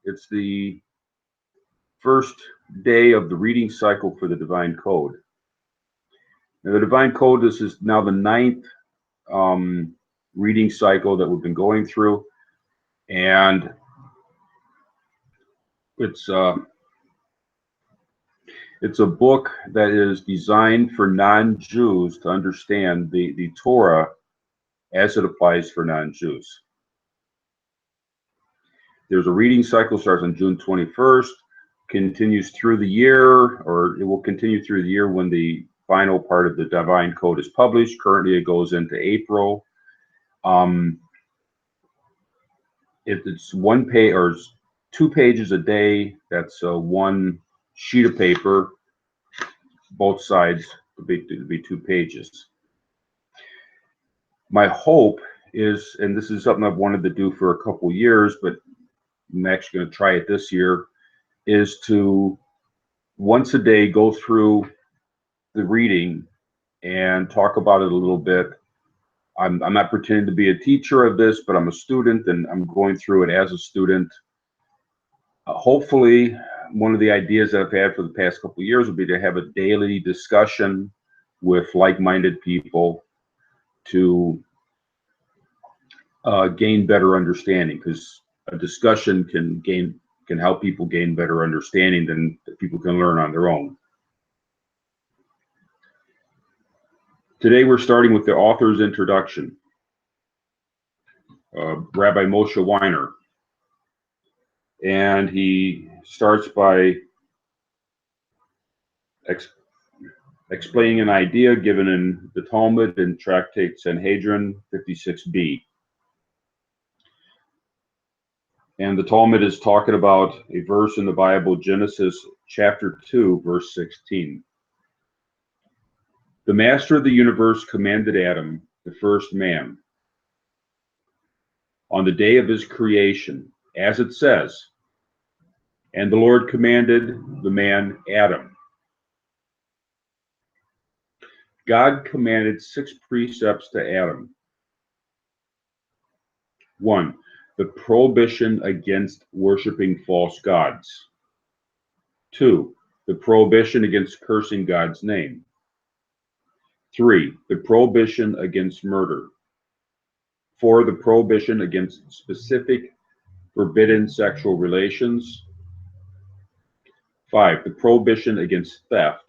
It's the first day of the reading cycle for the Divine Code. Now, the Divine Code, this is now the ninth reading cycle that we've been going through, and it's a book that is designed for non-Jews to understand the Torah as it applies for non-Jews. There's a reading cycle, starts on June 21st, continues through the year, or it will continue through the year when the final part of the Divine Code is published. Currently, it goes into April. It's 1 page or 2 pages a day. That's one sheet of paper. Both sides to be 2 pages. My hope is, and this is something I've wanted to do for a couple years, but I'm actually going to try it this year, is to once a day go through the reading and talk about it a little bit. I'm not pretending to be a teacher of this, but I'm a student and I'm going through it as a student. Hopefully, one of the ideas that I've had for the past couple of years would be to have a daily discussion with like-minded people to gain better understanding, because a discussion can help people gain better understanding than people can learn on their own. Today we're starting with the author's introduction, Rabbi Moshe Weiner, and he starts by explaining an idea given in the Talmud in Tractate Sanhedrin 56b. And the Talmud is talking about a verse in the Bible, Genesis chapter 2, verse 16. The master of the universe commanded Adam, the first man, on the day of his creation, as it says, and the Lord commanded the man Adam. God commanded 6 precepts to Adam. 1, the prohibition against worshiping false gods. 2, the prohibition against cursing God's name. 3, the prohibition against murder. 4, the prohibition against specific forbidden sexual relations. 5, the prohibition against theft.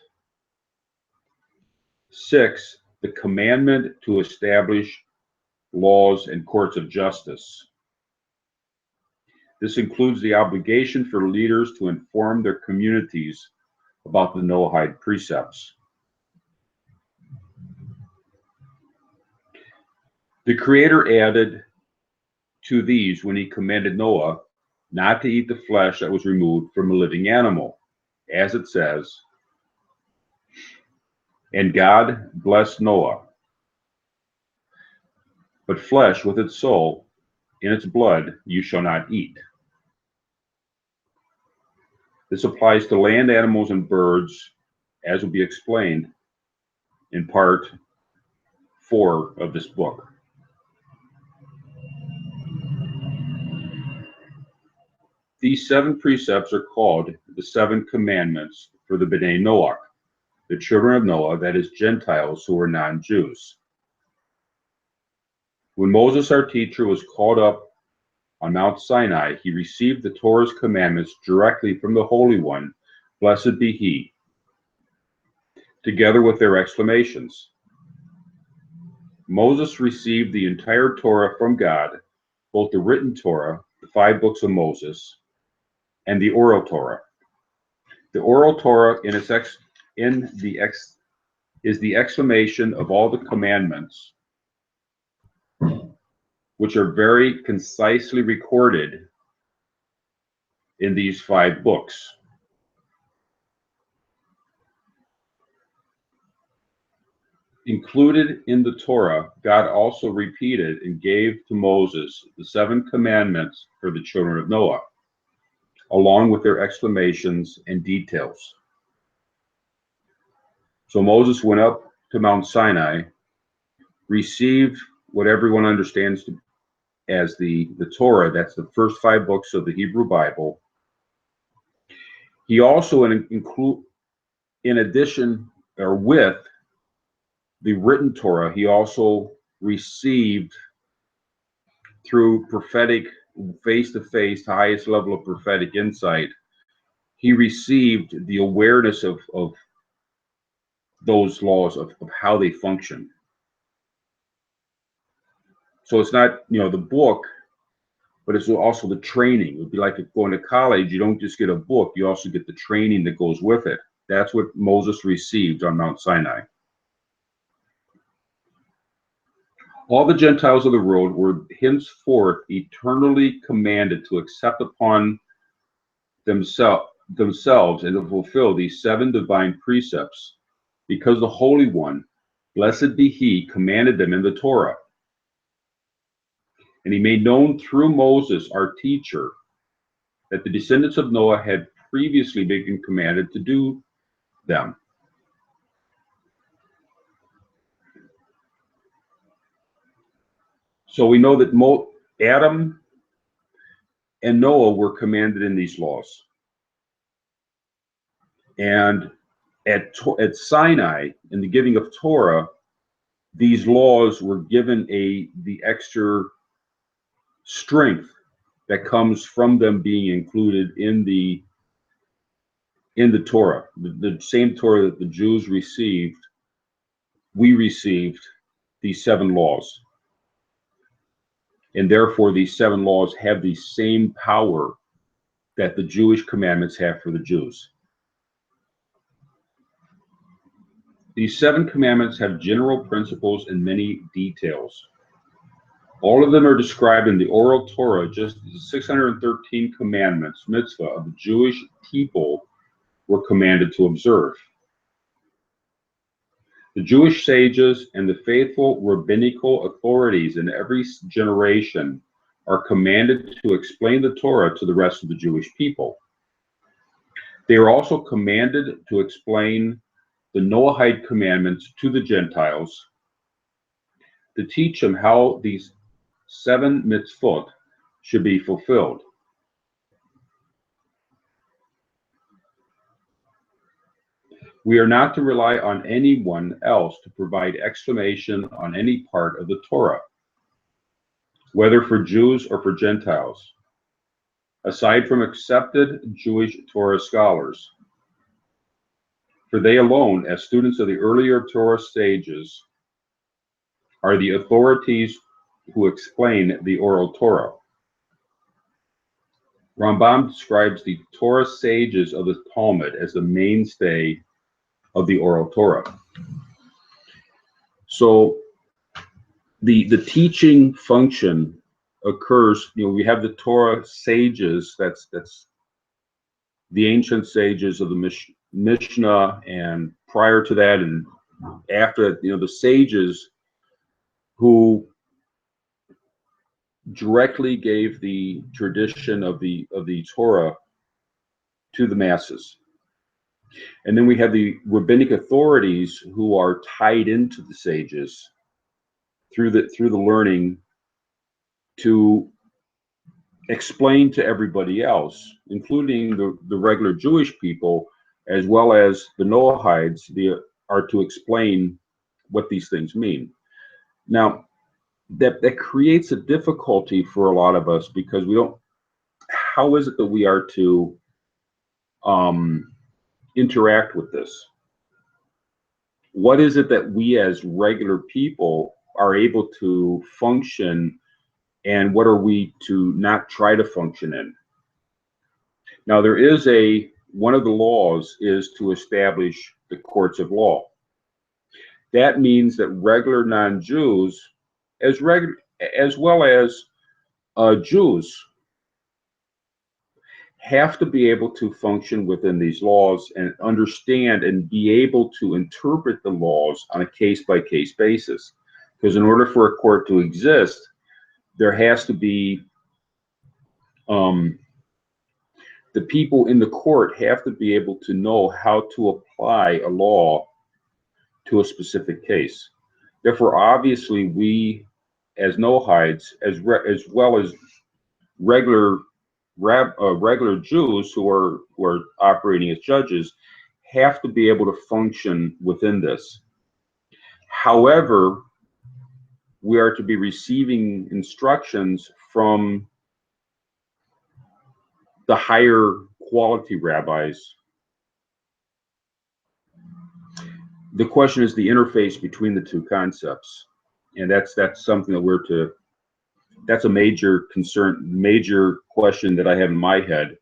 6, the commandment to establish laws and courts of justice. This includes the obligation for leaders to inform their communities about the Noahide precepts. The Creator added to these when he commanded Noah not to eat the flesh that was removed from a living animal, as it says, and God blessed Noah. But flesh with its soul, in its blood, you shall not eat. This applies to land animals and birds, as will be explained in part 4 of this book. These 7 precepts are called the 7 commandments for the B'nai Noach, the children of Noah, that is, Gentiles who were non-Jews. When Moses, our teacher, was called up on Mount Sinai, he received the Torah's commandments directly from the Holy One, blessed be he, together with their exclamations. Moses received the entire Torah from God, both the written Torah, the 5 books of Moses, and the oral Torah. The oral Torah is the exclamation of all the commandments, which are very concisely recorded in these 5 books. Included in the Torah, God also repeated and gave to Moses the 7 commandments for the children of Noah, along with their explanations and details. So Moses went up to Mount Sinai, received what everyone understands as the Torah. That's the first 5 books of the Hebrew Bible. He also in addition or with the written Torah, he also received through prophetic face-to-face, highest level of prophetic insight. He received the awareness of those laws of how they function. So it's not, the book, but it's also the training. It would be like going to college. You don't just get a book, you also get the training that goes with it. That's what Moses received on Mount Sinai. All the Gentiles of the world were henceforth eternally commanded to accept upon themselves and to fulfill these 7 divine precepts, because the Holy One, blessed be He, commanded them in the Torah. And He made known through Moses, our teacher, that the descendants of Noah had previously been commanded to do them. So we know that Adam and Noah were commanded in these laws. And at Sinai, in the giving of Torah, these laws were given the extra strength that comes from them being included in the Torah. The same Torah that the Jews received, we received these 7 laws. And therefore, these 7 laws have the same power that the Jewish commandments have for the Jews. These 7 commandments have general principles and many details. All of them are described in the oral Torah, just as the 613 commandments, mitzvah, of the Jewish people were commanded to observe. The Jewish sages and the faithful rabbinical authorities in every generation are commanded to explain the Torah to the rest of the Jewish people. They are also commanded to explain the Noahide commandments to the Gentiles, to teach them how these 7 mitzvot should be fulfilled. We are not to rely on anyone else to provide explanation on any part of the Torah, whether for Jews or for Gentiles, aside from accepted Jewish Torah scholars. For they alone, as students of the earlier Torah sages, are the authorities who explain the oral Torah. Rambam describes the Torah sages of the Talmud as the mainstay of the oral Torah. So the teaching function occurs, we have the Torah sages, that's the ancient sages of the Mishnah, and prior to that and after, the sages who directly gave the tradition of the Torah to the masses. And then we have the rabbinic authorities who are tied into the sages through the learning to explain to everybody else, including the regular Jewish people, as well as the Noahides, are to explain what these things mean. Now, that creates a difficulty for a lot of us, because how is it that we are to interact with this? What is it that we as regular people are able to function, and what are we to not try to function in? Now, there is one of the laws is to establish the courts of law. That means that regular non-Jews, as well as Jews, have to be able to function within these laws and understand and be able to interpret the laws on a case-by-case basis. Because in order for a court to exist, there has to be the people in the court have to be able to know how to apply a law to a specific case. Therefore, obviously, we as no-hides, as well as regular regular Jews who are operating as judges, have to be able to function within this. However, we are to be receiving instructions from the higher quality rabbis. The question is the interface between the two concepts, and that's something that that's a major concern, major question that I have in my head.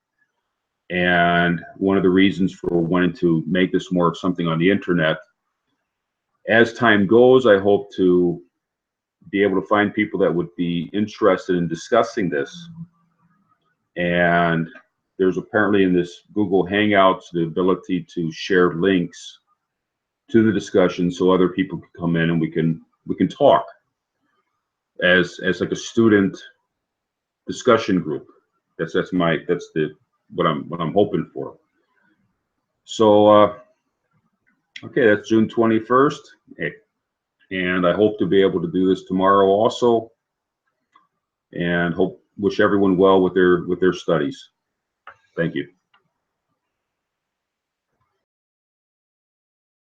And one of the reasons for wanting to make this more of something on the internet. As time goes, I hope to be able to find people that would be interested in discussing this. And there's apparently in this Google Hangouts the ability to share links to the discussion so other people can come in and we can talk as like a student discussion group. That's what I'm hoping for. So okay, that's June 21st, and I hope to be able to do this tomorrow also, and wish everyone well with their studies. Thank you.